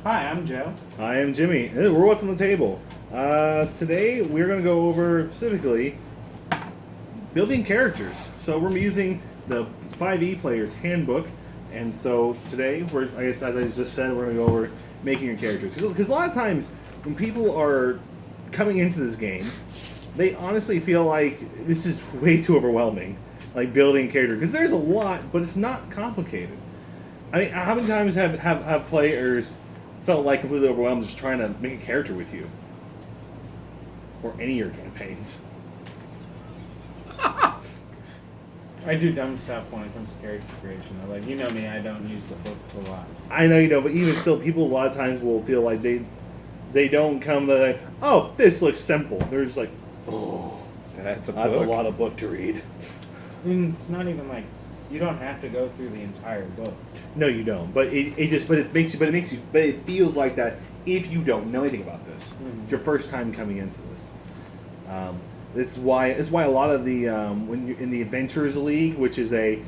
Hi, I'm Joe. I am Jimmy. We're What's on the Table. Today we're going to go over specifically building characters. So we're using the 5e Player's Handbook, and so today I guess as I just said, we're going to go over making your characters. Because a lot of times when people are coming into this game, they honestly feel like this is way too overwhelming, like building a character. Because there's a lot, but it's not complicated. I mean, how many times have players felt like completely overwhelmed just trying to make a character with you? Or any of your campaigns. I do dumb stuff when it comes to character creation. Like, you know me, I don't use the books a lot. I know you don't, but even still, people a lot of times will feel like they don't come to like, oh, this looks simple. They're just like, oh, That's a lot of book to read. And it's not even like, you don't have to go through the entire book. No, you don't. But it feels like that if you don't know anything about this. Mm-hmm. It's your first time coming into this. This is why a lot of the when you're in the Adventurers League, which is a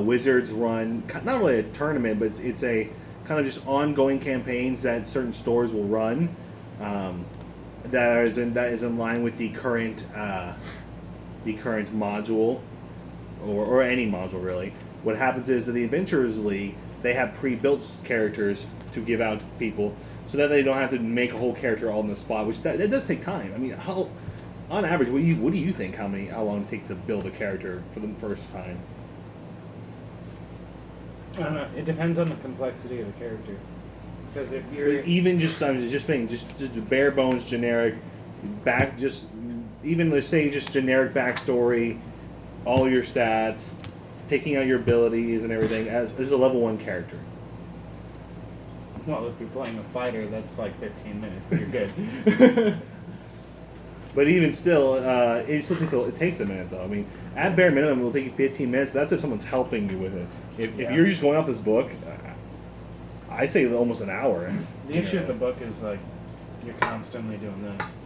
Wizards run, not really a tournament, but it's a kind of just ongoing campaigns that certain stores will run. That is in line with the current module, or any module really. What happens is that the Adventurers League, they have pre-built characters to give out to people, so that they don't have to make a whole character all in the spot, which that does take time. I mean, on average, what do you think how long it takes to build a character for the first time? I don't know. It depends on the complexity of the character. Because if you're... Even just saying, just bare bones generic even let's say just generic backstory, all your stats, picking out your abilities and everything as a level 1 character. Well, if you're playing a fighter, that's like 15 minutes. You're good. But even still, it takes a minute though. I mean, at bare minimum, it'll take you 15 minutes. But that's if someone's helping you with it. If you're just going off this book, I say almost an hour. The issue with the book is like you're constantly doing this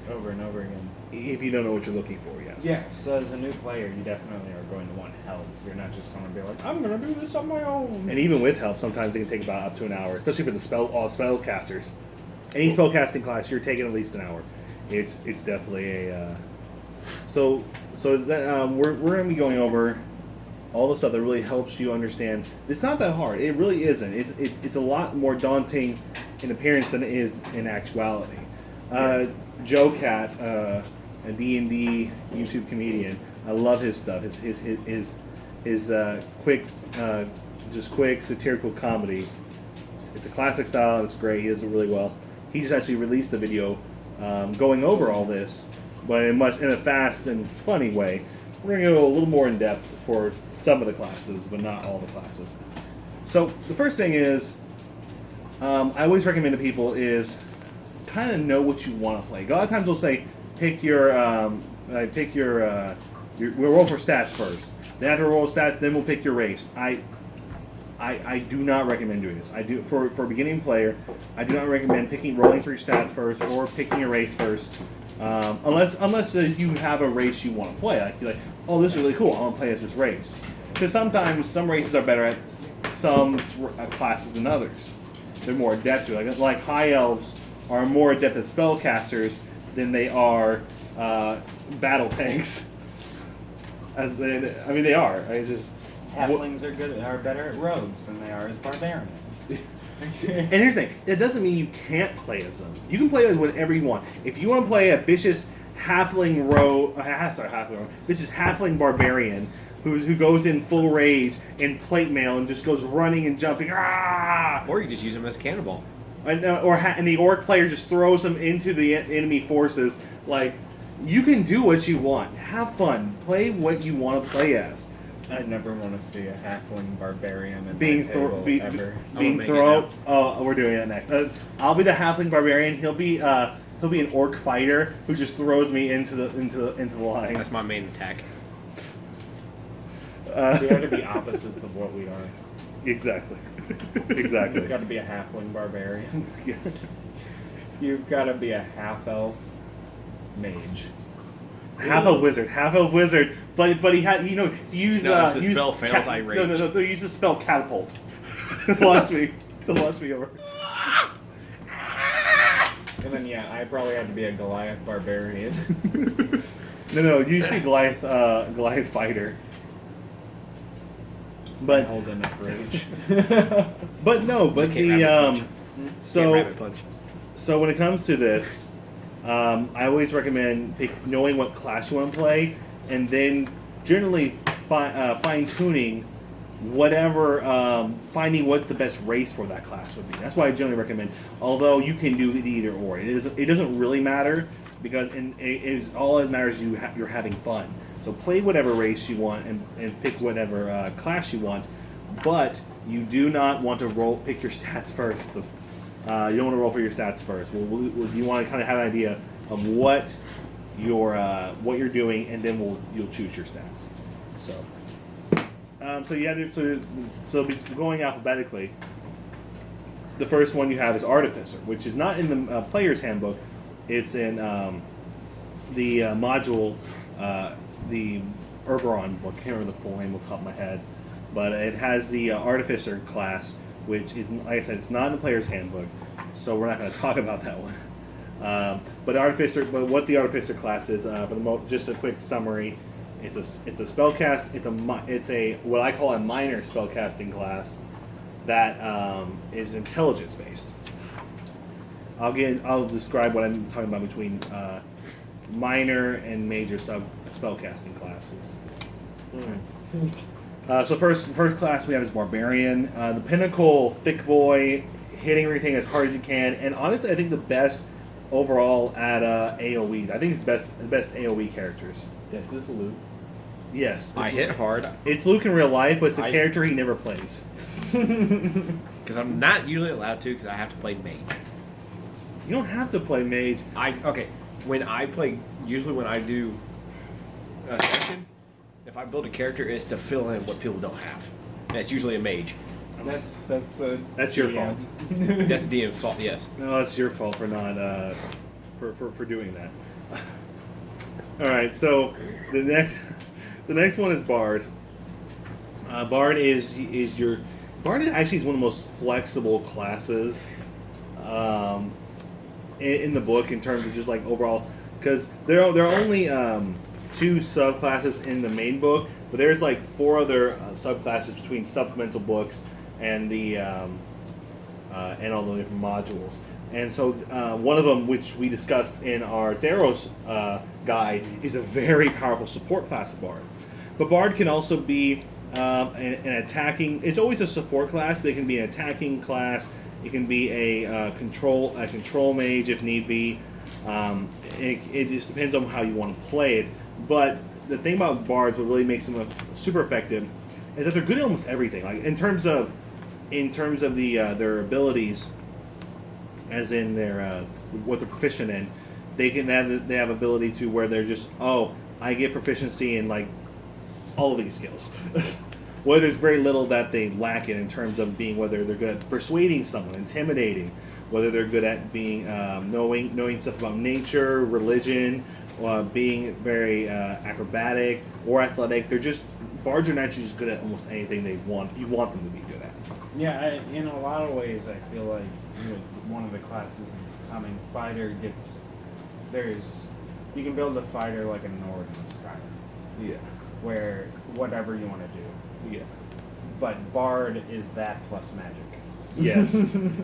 over and over again. If you don't know what you're looking for, yes. Yeah. So as a new player, you definitely are going to want help. You're not just going to be like, I'm going to do this on my own. And even with help, sometimes it can take about up to an hour, especially for the all spellcasters. Any spellcasting class, you're taking at least an hour. It's definitely a so that, we're going to be going over all the stuff that really helps you understand. It's not that hard. It really isn't. It's a lot more daunting in appearance than it is in actuality. Joe Cat, a D&D YouTube comedian, I love his stuff. His quick satirical comedy. It's a classic style and it's great. He does it really well. He just actually released a video going over all this, but in a fast and funny way. We're going to go a little more in depth for some of the classes, but not all the classes. So the first thing is, I always recommend to people is kind of know what you want to play. A lot of times we'll say we'll roll for stats first. Then after we roll stats, then we'll pick your race. I do not recommend doing this. I do for a beginning player. I do not recommend rolling for your stats first or picking your race first, unless you have a race you want to play. Like you're like, oh, this is really cool. I want to play as this race. Because sometimes some races are better at some classes than others. They're more adept to it. Like high elves are more adept at spellcasters than they are battle tanks. They are. It's just. Halflings are better at rogues than they are as barbarians. And here's the thing: it doesn't mean you can't play as them. You can play as whatever you want. If you want to play a vicious halfling vicious halfling barbarian who goes in full rage and plate mail and just goes running and jumping, Or you just use them as a cannonball. And the orc player just throws them into the enemy forces. Like, you can do what you want. Have fun. Play what you want to play as. I never want to see a halfling barbarian at being my table ever. being thrown. Oh, we're doing that next. I'll be the halfling barbarian. He'll be an orc fighter who just throws me into the line. That's my main attack. We have to be opposites of what we are. Exactly. Exactly. It's got to be a halfling barbarian. Yeah. You've got to be a half-elf mage. Half elf wizard, but he had he used the spell fails, I rage. No, use the spell catapult to launch me over. And then yeah, I probably had to be a Goliath barbarian. No, you should be Goliath fighter. I But hold enough rage. but no, but Just can't rabbit punch. Can't so rabbit punch. so when it comes to this, I always recommend knowing what class you want to play, and then generally fine tuning whatever, finding what the best race for that class would be. That's why I generally recommend. Although you can do it either or, it doesn't really matter because it is all that matters. You're having fun. So play whatever race you want and pick whatever class you want, but you do not want to pick your stats first. You don't want to roll for your stats first. You want to kind of have an idea of what you're doing, and then you'll choose your stats. So going alphabetically, the first one you have is Artificer, which is not in the player's handbook. It's in the module, the Urberon book. I can't remember the full name off the top of my head, but it has the Artificer class, which is, like I said, it's not in the player's handbook, so we're not going to talk about that one. But what the Artificer class is, just a quick summary. It's a spellcast. It's a what I call a minor spellcasting class that is intelligence based. I'll describe what I'm talking about between minor and major spellcasting classes. So first class we have is Barbarian, the pinnacle thick boy, hitting everything as hard as you can, and honestly I think the best overall at AOE. I think it's the best AOE characters. This is Luke. Yes. I hit hard It's Luke in real life, but it's a character he never plays. because I'm not usually allowed to because I have to play mage. You don't have to play mage. When I do a session, if I build a character, it's to fill in what people don't have. And it's usually a mage. That's your fault. That's DM's fault. Yes. No, that's your fault for not for doing that. All right, so the next one is Bard. Bard is actually one of the most flexible classes in the book in terms of just like overall, because there are only 2 subclasses in the main book, but there's like 4 other subclasses between supplemental books and the and all the different modules. And so one of them, which we discussed in our Theros guide, is a very powerful support class of Bard. But Bard can also be an attacking. It's always a support class, but it can be an attacking class. It can be a control mage if need be. It just depends on how you want to play it. But the thing about Bards, what really makes them super effective, is that they're good at almost everything. Like in terms of their abilities, as in their what they're proficient in, they have ability to where they're just I get proficiency in like all of these skills. Where there's very little that they lack in terms of being, whether they're good at persuading someone, intimidating, whether they're good at being knowing stuff about nature, religion, being very acrobatic or athletic. Bards are naturally just good at almost anything you want them to be good at. Yeah, in a lot of ways, I feel like with one of the classes that's coming, fighter you can build a fighter like a Nord in Skyrim. Yeah. Where whatever you want to do. Yeah. But Bard is that plus magic. Yes.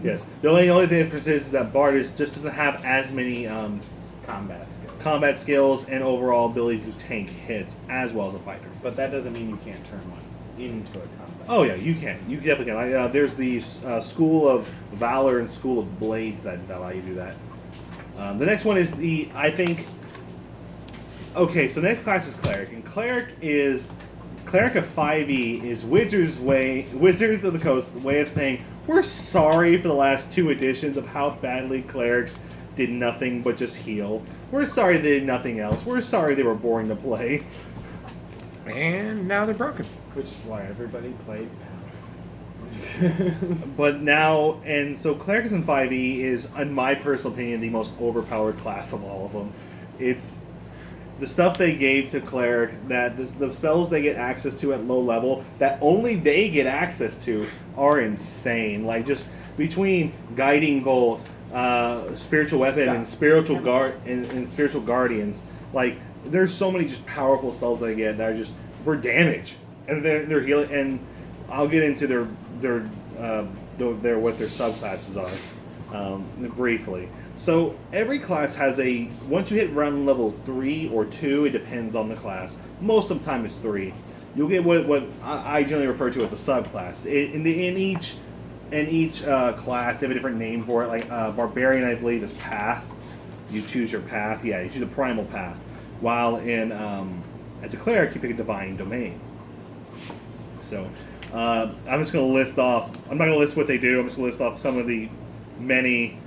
Yes. The only difference is that Bard just doesn't have as many combat skills and overall ability to tank hits as well as a fighter. But that doesn't mean you can't turn one into a combat. Oh yeah, you can. You definitely can. There's the School of Valor and School of Blades that allow you to do that. The next one is Okay, so the next class is Cleric, and Cleric of 5e is Wizards of the Coast's way of saying we're sorry for the last 2 editions of how badly clerics did nothing but just heal. We're sorry they did nothing else. We're sorry they were boring to play. And now they're broken. Which is why everybody played Paladin. So Clerics in 5e is, in my personal opinion, the most overpowered class of all of them. It's the stuff they gave to Cleric, that the spells they get access to at low level, that only they get access to, are insane. Like, just between Guiding Bolt, spiritual weapon and spiritual guardians. Like there's so many just powerful spells they get that are just for damage, and they're healing. And I'll get into their what their subclasses are briefly. So every class has once you hit run level 3 or 2, it depends on the class. Most of the time it's 3. You'll get what I generally refer to as a subclass. In each class, they have a different name for it. Like Barbarian, I believe, is Path. You choose your path. Yeah, you choose a primal path. While as a Cleric, you pick a Divine Domain. So I'm just going to list off. I'm not going to list what they do. I'm just going to list off some of the many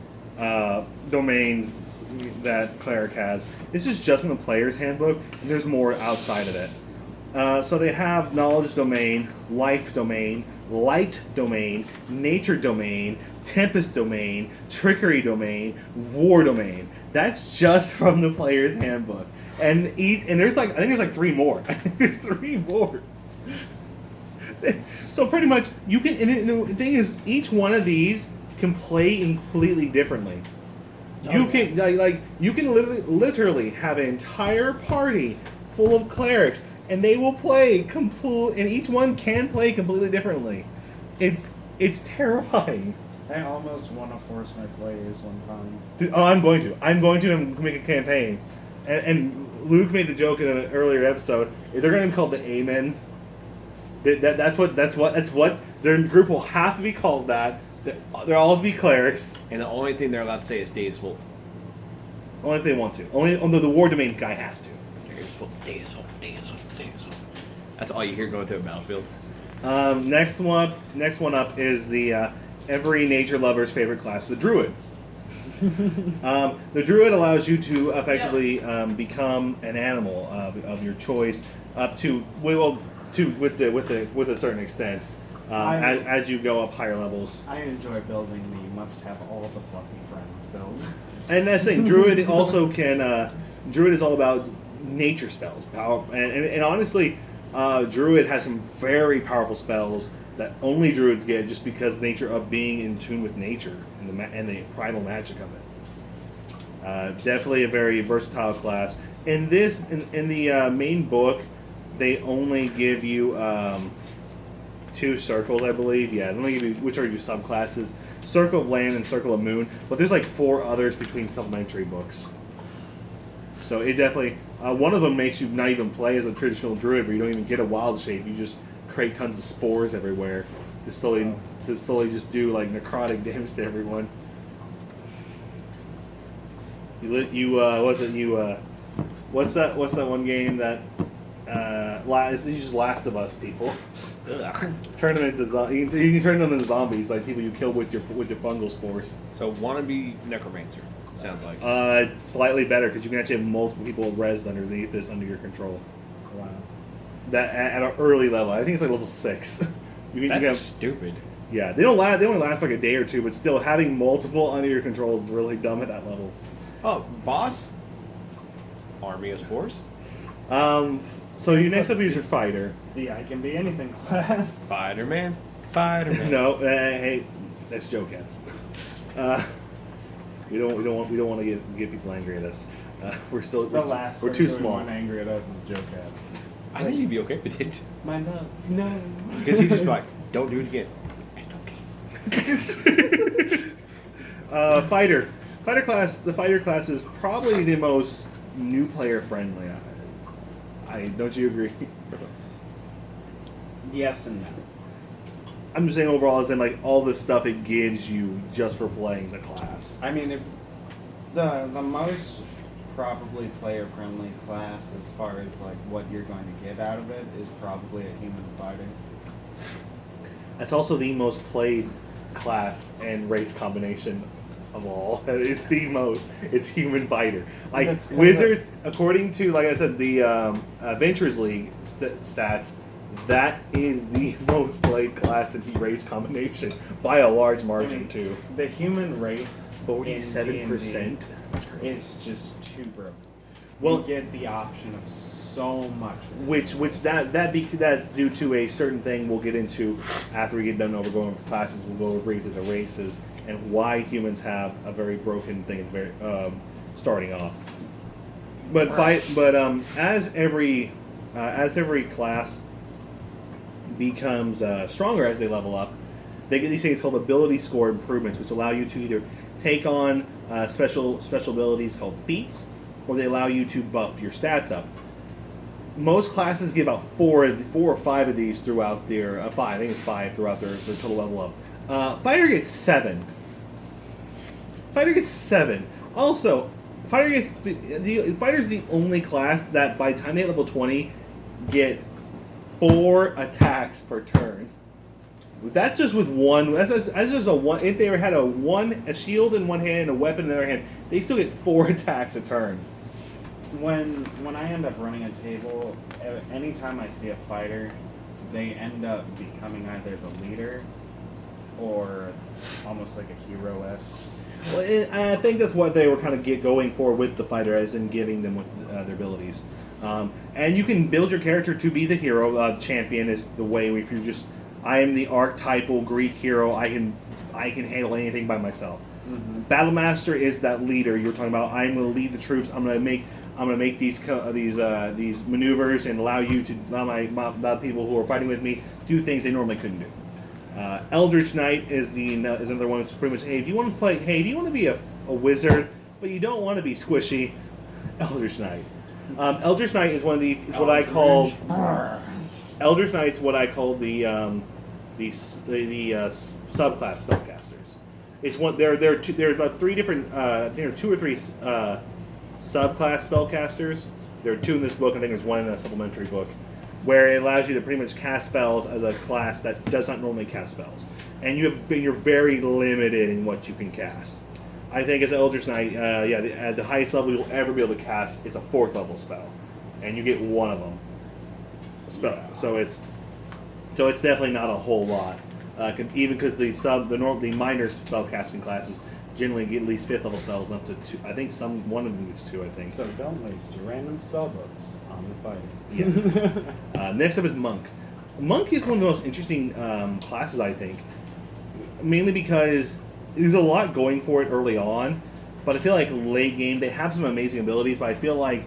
domains that Cleric has. This is just in the player's handbook, and there's more outside of it. So they have Knowledge Domain, Life Domain, Light Domain, Nature Domain, Tempest Domain, Trickery Domain, War Domain. That's just from the player's handbook. And there's I think there's like 3 more. I think there's 3 more. So pretty much you can. And the thing is, each one of these can play completely differently. You can you can literally have an entire party full of clerics, and they will play and each one can play completely differently. It's terrifying. I almost want to force my players one time. Dude, I'm going to make a campaign, and Luke made the joke in an earlier episode. They're going to be called the Amen. That's what their group will have to be called. That they're all to be clerics, And the only thing they're allowed to say is Days Full. only if they want to. Only the War Domain guy has to. Days Full, Days Full, Days Full, Days Full. That's all you hear going through a battlefield. Next one up is the every nature lover's favorite class, the Druid. The Druid allows you to effectively become an animal of your choice, up to with a certain extent, as you go up higher levels. I enjoy building the must-have all the fluffy friends build. And that's the thing. Druid also can. Druid is all about nature spells, power, and honestly, Druid has some very powerful spells that only Druids get, just because of the nature of being in tune with nature and the primal magic of it. Definitely a very versatile class. In the main book, they only give you 2 circles, I believe. Yeah, they only give you, which are your subclasses: Circle of Land and Circle of Moon. But there's like 4 others between supplementary books. So it definitely one of them makes you not even play as a traditional Druid, where you don't even get a wild shape. You just create tons of spores everywhere to slowly just do like necrotic damage to everyone. What's that one game that it's just Last of Us people? Turn them into you can turn them into zombies, like people you kill with your fungal spores. So wannabe necromancer, sounds like. Slightly better, because you can actually have multiple people res underneath this under your control. Wow. That at an early level, I think it's like level 6. That's stupid. Yeah, they only last like a day or 2, but still having multiple under your control is really dumb at that level. Oh, boss? Army of Spores? So your next up is your fighter. The I can be anything class. Spider-Man. No, hey, that's Joe Cats. We don't want to get people angry at us. We're too small. One angry at us is Joe Cat. I think you'd be okay with it. My love, no. Because he'd just be like, don't do it again. It's okay. Fighter. The fighter class is probably the most new player friendly. Don't you agree? Yes and no. I'm just saying overall, as in like all the stuff it gives you just for playing the class. I mean, if the most probably player-friendly class, as far as like what you're going to get out of it, is probably a human fighter. That's also the most played class and race combination of all. It's the most. It's human fighter. Like Wizards, according to, like I said, the Adventures League stats, that is the most played class in race combination by a large margin too. The human race 47% is just too broken. Well, you get the option of so much. That's due to a certain thing we'll get into after we get done going over classes. We'll go over briefly the races and why humans have a very broken thing at the very starting off. But as every class becomes stronger as they level up, they get these things called ability score improvements, which allow you to either take on special abilities called feats, or they allow you to buff your stats up. Most classes get about four or five of these throughout their five. I think it's five throughout their total level up. Fighter gets 7. Also, Fighter's the only class that by the time they hit level 20 get 4 attacks per turn. That's just with one. That's just a one. If they had a shield in one hand and a weapon in the other hand, they still get 4 attacks a turn. When I end up running a table, anytime I see a fighter, they end up becoming either the leader or almost like a hero-esque. Well, I think that's what they were kind of going for with the fighter, as in giving them with their abilities. And you can build your character to be the hero. Champion is the way. If you're just, I am the archetypal Greek hero. I can handle anything by myself. Mm-hmm. Battle Master is that leader you're talking about. I'm going to lead the troops. I'm going to make these maneuvers and allow the people who are fighting with me do things they normally couldn't do. Eldritch Knight is another one. It's pretty much, do you want to be a wizard, but you don't want to be squishy? Eldritch Knight. Eldritch Knight is what I call Eldritch Knight's what I call the subclass spellcasters. It's one. There's about 3 different. There are 2 or 3 subclass spellcasters. There are 2 in this book. I think there's 1 in a supplementary book, where it allows you to pretty much cast spells as a class that does not normally cast spells, and you're very limited in what you can cast. I think as an Eldritch Knight, at the highest level you'll ever be able to cast is a 4th level spell, and you get 1 of them. So it's definitely not a whole lot. Even because the minor spellcasting classes generally get at least 5th level spells up to 2. I think one of them gets 2. I think. So don't waste your random spell books on the fighter. Yeah. Next up is Monk. Monk is one of the most interesting classes, I think, mainly because there's a lot going for it early on, but I feel like late game they have some amazing abilities, but I feel like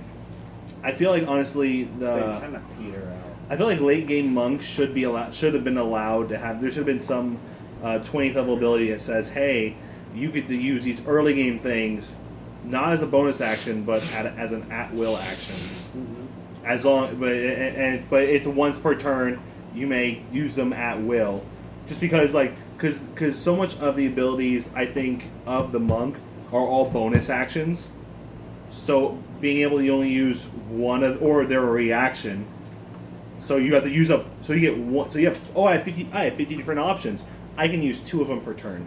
honestly they kind of peter out. I feel like late game Monk should have been allowed to have. There should have been some 20th level ability that says, hey, you get to use these early game things, not as a bonus action, but as an at will action. Mm-hmm. As long, but it's once per turn. You may use them at will, just because because so much of the abilities I think of the Monk are all bonus actions. So being able to only use one or they're a reaction. So you have to use up. So you get one. So you have. Oh, I have 50 different options. I can use 2 of them per turn.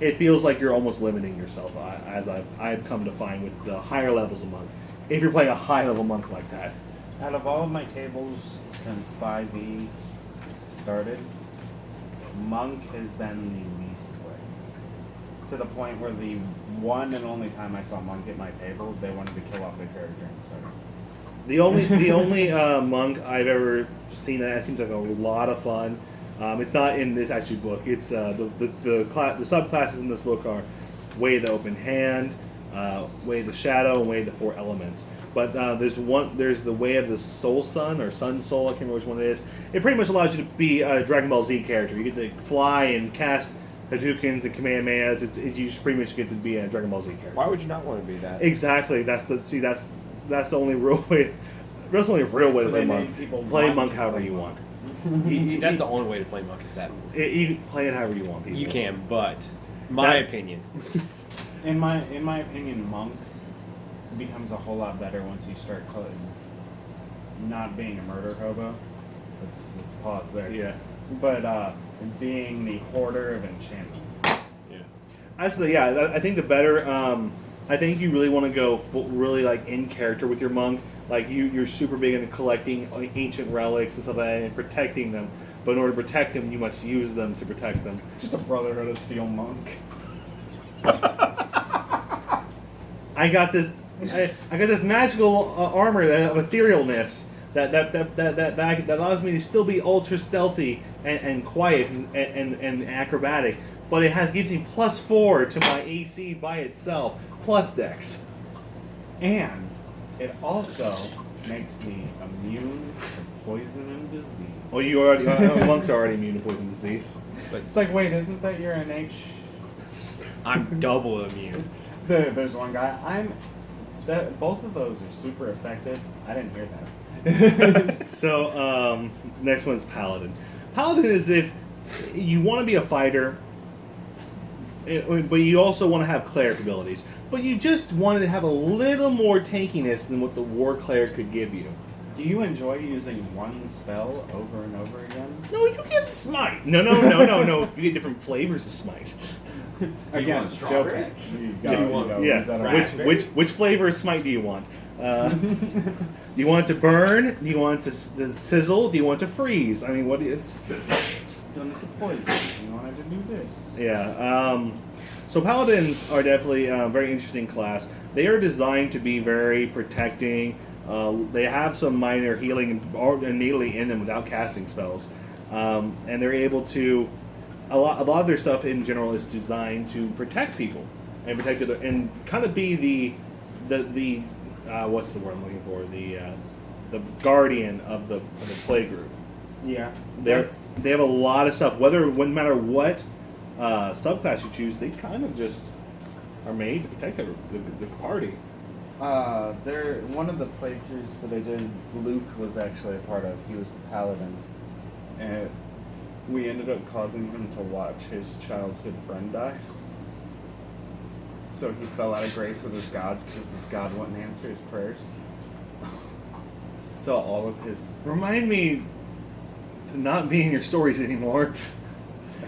It feels like you're almost limiting yourself, as I've come to find with the higher levels of Monk. If you're playing a high level Monk like that. Out of all of my tables since 5e started, Monk has been the least played. To the point where the one and only time I saw Monk at my table, they wanted to kill off their character and start. The only Monk I've ever seen that seems like a lot of fun. It's not in this actual book. It's the subclasses in this book are Way of the Open Hand, Way of the Shadow, and Way of the 4 Elements. But there's the Way of the Soul Sun or Sun Soul. I can't remember which one it is. It pretty much allows you to be a Dragon Ball Z character. You get to fly and cast Hadoukens and Kamehamehas. You just pretty much get to be a Dragon Ball Z character. Why would you not want to be that? Exactly. That's the only real way. That's the only real way to play Monk. Play Monk however you want. That's the only way to play Monk. Is that you play it however you want. People. You can, but my opinion. In my opinion, Monk becomes a whole lot better once you start not being a murder hobo. Let's pause there. Yeah. But being the hoarder of enchantment. Yeah. Actually, yeah. I think the better. I think you really want to go really like in character with your Monk. Like you're super big into collecting ancient relics and stuff like that and protecting them. But in order to protect them, you must use them to protect them. Just a Brotherhood of Steel Monk. I got this magical armor of etherealness that allows me to still be ultra stealthy and quiet and acrobatic, but gives me +4 to my AC by itself, plus Dex. And it also makes me immune to poison and disease. Oh, you already monks are already immune to poison and disease. But It's like, wait, isn't that your innate? I'm double immune. There's one guy. Both of those are super effective. I didn't hear that. So, next one's Paladin. Paladin is if you want to be a fighter, but you also want to have cleric abilities. But you just wanted to have a little more tankiness than what the war cleric could give you. Do you enjoy using one spell over and over again? No, you get smite. No. You get different flavors of smite. Again, want strawberry? joking. Yeah. Which flavor of smite do you want? Do you want it to burn? Do you want it to sizzle? Do you want it to freeze? I mean, what? It's You want it to poison. You wanted to do this. yeah. So paladins are definitely a very interesting class. They are designed to be very protecting. They have some minor healing innately in them without casting spells, and they're able to. A lot of their stuff in general is designed to protect people and protect other, and kind of be the what's the word I'm looking for, the guardian of the play group. Yeah. They have a lot of stuff. No matter what subclass you choose, they kind of just are made to protect the party. One of the playthroughs that I did, Luke was actually a part of. He was the paladin, and we ended up causing him to watch his childhood friend die. So he fell out of grace with his god because his god wouldn't answer his prayers. So all of his... Remind me to not be in your stories anymore.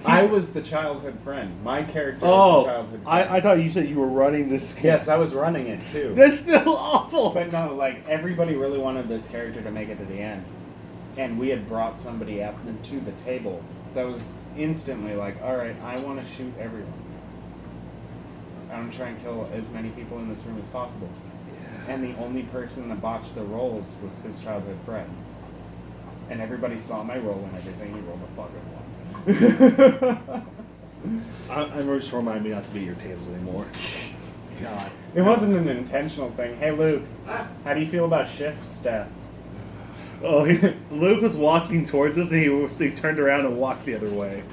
I was the childhood friend. My character was the childhood friend. I thought you said you were running this game. Yes, I was running it too. That's still awful. But no, like, everybody really wanted this character to make it to the end. And we had brought somebody up to the table that was instantly like, alright, I want to shoot everyone. I want to try and kill as many people in this room as possible. Yeah. And the only person that botched the rolls was his childhood friend. And everybody saw my roll and everything, he rolled a fucking one. I'm just remind me not to be at your tables anymore. God. It wasn't an intentional thing. Hey Luke, how do you feel about Shift's death? Oh, Luke was walking towards us, and he turned around and walked the other way.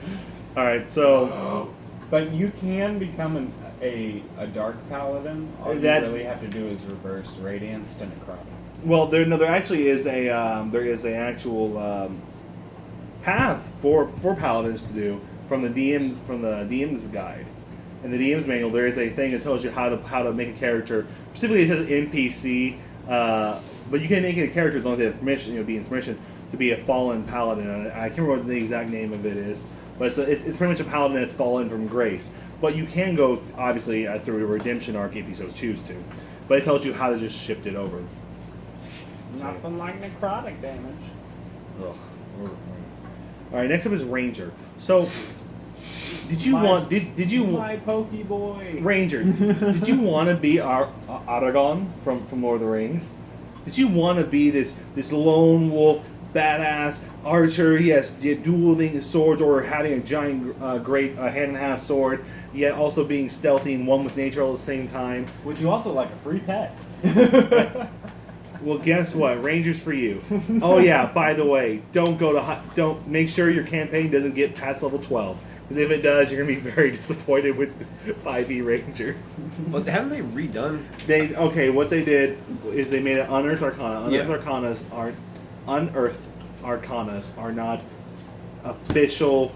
All right, so, but you can become a dark paladin. All you really have to do is reverse radiance to necrotic. Well, there actually is a actual path for paladins to do from the DM's guide. In the DM's manual, there is a thing that tells you how to make a character. Specifically, it says NPC. But you can make it a character as long as they have permission, be in permission to be a fallen paladin. I can't remember what the exact name of it is, but it's pretty much a paladin that's fallen from grace. But you can go, obviously, through a redemption arc if you so choose to. But it tells you how to just shift it over. Nothing like necrotic damage. Ugh. All right, next up is Ranger. So, did you my pokey boy Ranger? Did you want to be Aragorn from Lord of the Rings? Did you want to be this lone wolf, badass archer? Yes, dueling swords or having a giant, great hand-and-a-half sword, yet also being stealthy and one with nature all at the same time. Would you also like a free pet? Well, guess what? Ranger's for you. Oh yeah, by the way, don't make sure your campaign doesn't get past level 12. Because if it does, you're gonna be very disappointed with 5e Ranger. But haven't they redone? What they did is they made an unearthed arcana. Unearthed arcanas are not official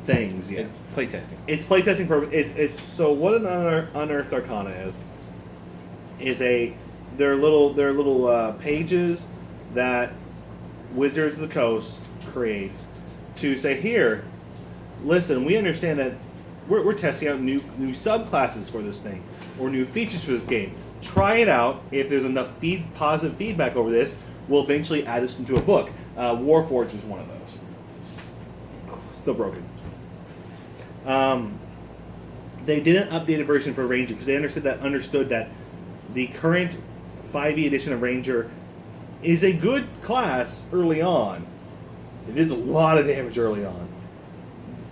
things yet. It's playtesting. It's playtesting purpose. It's so what an unearthed arcana is they're little pages that Wizards of the Coast creates to say, here, listen, we understand that we're testing out new subclasses for this thing or new features for this game. Try it out. If there's enough positive feedback over this, we'll eventually add this into a book. Warforged is one of those. Still broken. They did an updated version for Ranger because they understood that the current 5e edition of Ranger is a good class early on. It is a lot of damage early on.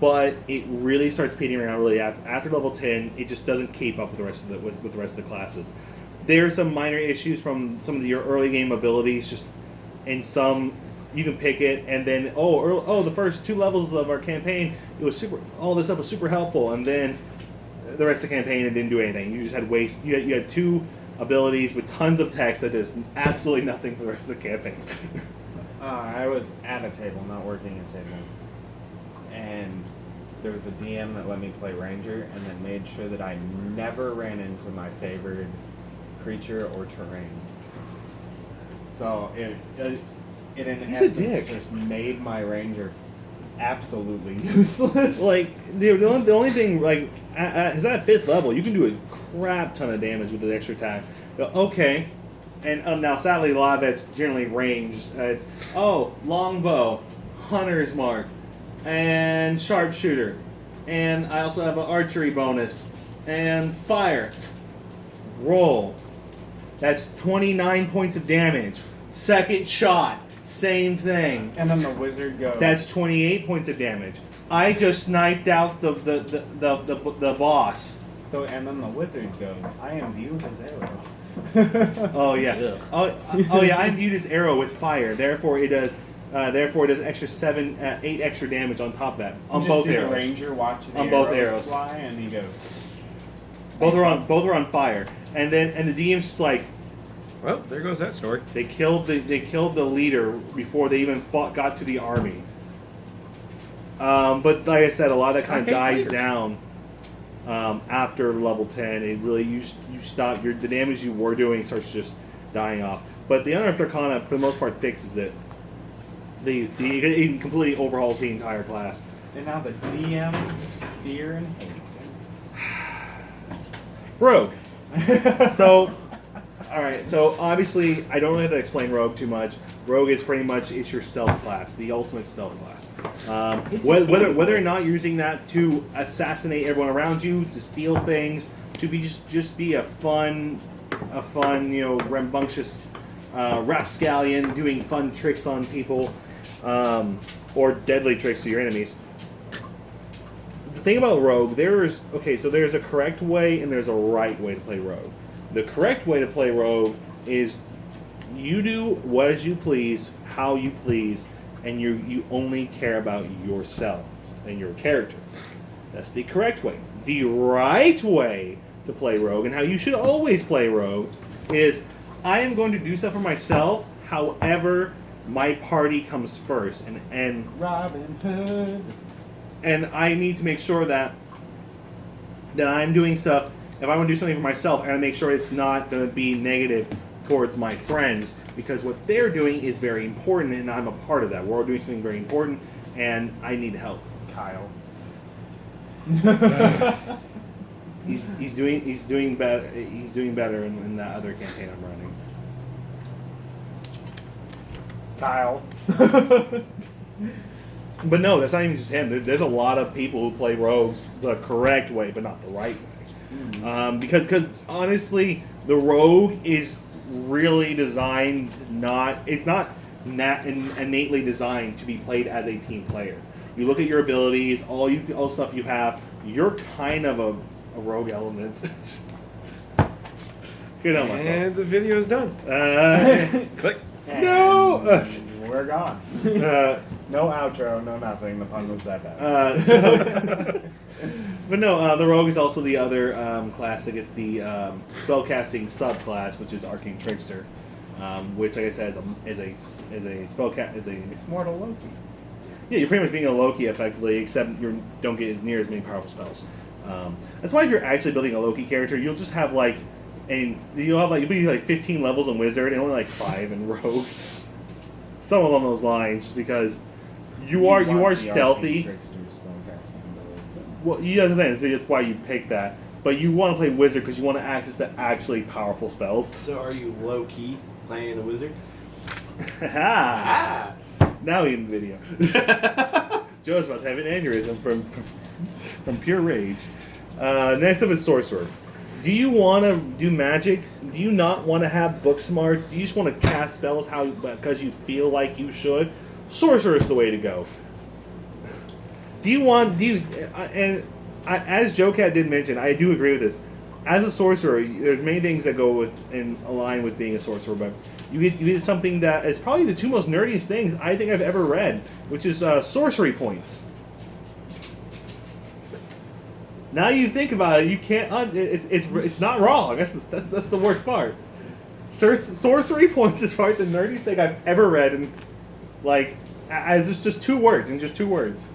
but it really starts petering around really after level 10. It just doesn't keep up with the rest of with the rest of the classes. There are some minor issues from some of your early game abilities, just and some you can pick it, and then the first 2 levels of our campaign, it was super. All this stuff was super helpful, and then the rest of the campaign it didn't do anything. You just had waste. You had 2 abilities with tons of text that does absolutely nothing for the rest of the campaign. I was at a table, not working a table, and there was a DM that let me play Ranger, and then made sure that I never ran into my favored creature or terrain. So it in essence just made my Ranger absolutely useless. Like the only thing, like is at 5th level, you can do a crap ton of damage with the extra attack. Okay, and now sadly a lot of it's generally ranged. It's longbow, hunter's mark, and sharpshooter, and I also have an archery bonus and fire. Roll. That's 29 points of damage. Second shot, same thing. And then the wizard goes. That's 28 points of damage. I just sniped out the boss. So, and then the wizard goes, I imbue his arrow. Oh yeah. Oh yeah. I imbued his arrow with fire. Therefore it does extra 8 extra damage on top of that on both arrows. The ranger watching the on both arrows arrows fly, and he goes. Both are on fire, and the DM's just like, well, there goes that story. They killed the leader before they even got to the army. But like I said, a lot of that kind of dies down after level 10. It really you stop the damage you were doing starts just dying off. But the Unearthed Arcana for the most part fixes it. It completely overhauls the entire class. And now the DMs fear and hate. Rogue. So, all right. So obviously, I don't really have to explain Rogue too much. Rogue is pretty much it's your stealth class, the ultimate stealth class. Whether or not you're using that to assassinate everyone around you, to steal things, to be just be a fun, rambunctious rapscallion doing fun tricks on people, or deadly tricks to your enemies. The thing about Rogue, there's a correct way and there's a right way to play Rogue. The correct way to play Rogue is you do what as you please, how you please, and you only care about yourself and your character. That's the correct way. The right way to play Rogue, and how you should always play Rogue, is I am going to do stuff for myself, however my party comes first. And Robin Hood. And I need to make sure that I'm doing stuff. If I want to do something for myself, I gotta make sure it's not going to be negative towards my friends, because what they're doing is very important, and I'm a part of that. We're all doing something very important, and I need help. Kyle. He's doing better. He's doing better in that other campaign I'm running. Kyle. But no, that's not even just him. There's a lot of people who play rogues the correct way, but not the right way. Because honestly, the rogue is really designed it's not innately designed to be played as a team player. You look at your abilities, all stuff you have. You're kind of a rogue element. Good on myself. And the video's done. Click. And no. We're gone. No outro, no nothing. The pun was that bad. But no, the rogue is also the other class that gets the spellcasting subclass, which is Arcane Trickster, which, like I said, is a spellcast. It's Mortal Loki. Yeah, you're pretty much being a Loki effectively, except you don't get near as many powerful spells. That's why if you're actually building a Loki character, you'll just have you'll be 15 levels in Wizard and only 5 in Rogue. Some along those lines, because you are stealthy. Well, you understand, so that's why you pick that. But you want to play Wizard because you want to access the actually powerful spells. So are you low-key playing a wizard? Ha! Now we in video. Joe's about to have an aneurysm from pure rage. Next up is Sorcerer. Do you want to do magic? Do you not want to have book smarts? Do you just want to cast spells because you feel like you should? Sorcerer is the way to go. As Joe Cat did mention, I do agree with this. As a sorcerer, there's many things that go with and align with being a sorcerer, but you get something that is probably the two most nerdiest things I think I've ever read, which is sorcery points. Now you think about it, you can't. It's not wrong. That's the worst part. Sorcery points is probably the nerdiest thing I've ever read, and like as it's just 2 words and just 2 words.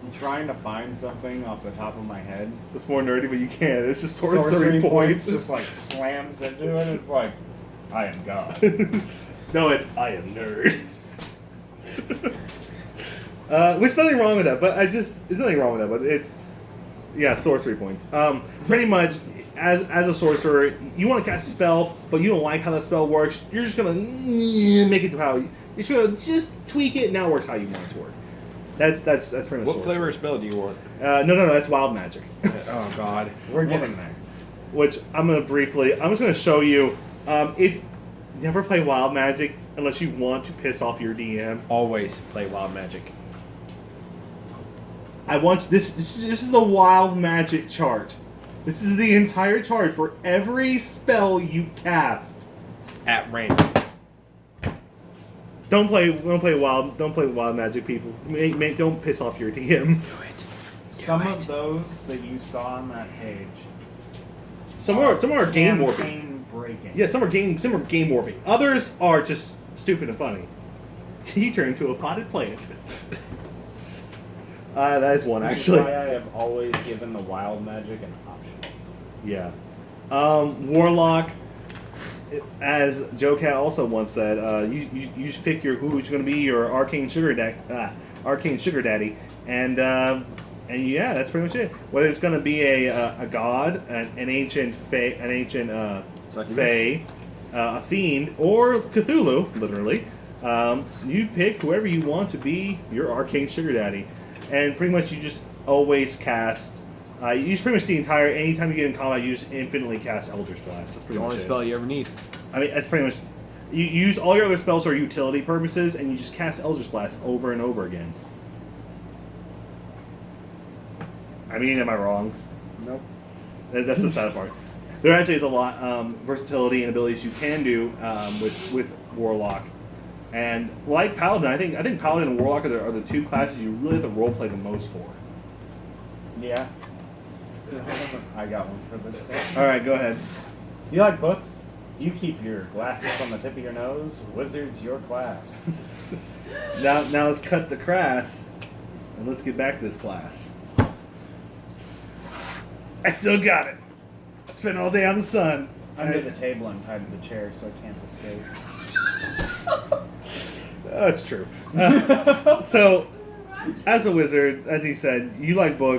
I'm trying to find something off the top of my head. It's more nerdy, but you can't. It's just sorcery points. Just like slams into it. It's like, I am God. No, it's I am nerd. There's nothing wrong with that, but there's nothing wrong with that, but it's sorcery points. Pretty much, as a sorcerer, you want to cast a spell, but you don't like how that spell works. You're just gonna make it to how you're just gonna tweak it. And now it works how you want it to work. That's pretty much. What sorcery. flavor of spell do you want? No, that's wild magic. Oh God, We're getting there. Which I'm just gonna show you. If you never play wild magic unless you want to piss off your DM. always play wild magic. I want this is the wild magic chart. This is the entire chart for every spell you cast. At random. Don't play wild magic, people. Don't piss off your DM. Some of those that you saw on that page. Some are game warping. campaign breaking. Yeah, some are game warping. Others are just stupid and funny. You turn into a potted plant. That is one Which actually. is why I have always given the wild magic an option. Yeah. Warlock, as Joe Cat also once said, you just pick who's going to be your arcane sugar daddy, and yeah, that's pretty much it. Whether it's going to be a god, an ancient fae, a fiend, or Cthulhu, literally, you pick whoever you want to be your arcane sugar daddy, and pretty much you just always cast. You use pretty much anytime you get in combat, you just infinitely cast Eldritch Blast. That's It's pretty the much only it. spell you ever need. I mean, that's pretty much. You use all your other spells for utility purposes, and you just cast Eldritch Blast over and over again. I mean, am I wrong? Nope. That's the sad part. There actually is a lot versatility and abilities you can do with Warlock, and like Paladin, I think Paladin and Warlock are the 2 classes you really have to roleplay the most for. Yeah. I got one for this. All right, go ahead. You like books? You keep your glasses on the tip of your nose. Wizard's your class. Now let's cut the crass, and let's get back to this class. I still got it. I spent all day on the sun. Under the table and tied to the chair so I can't escape. That's true. So, as a wizard, as he said, you like books.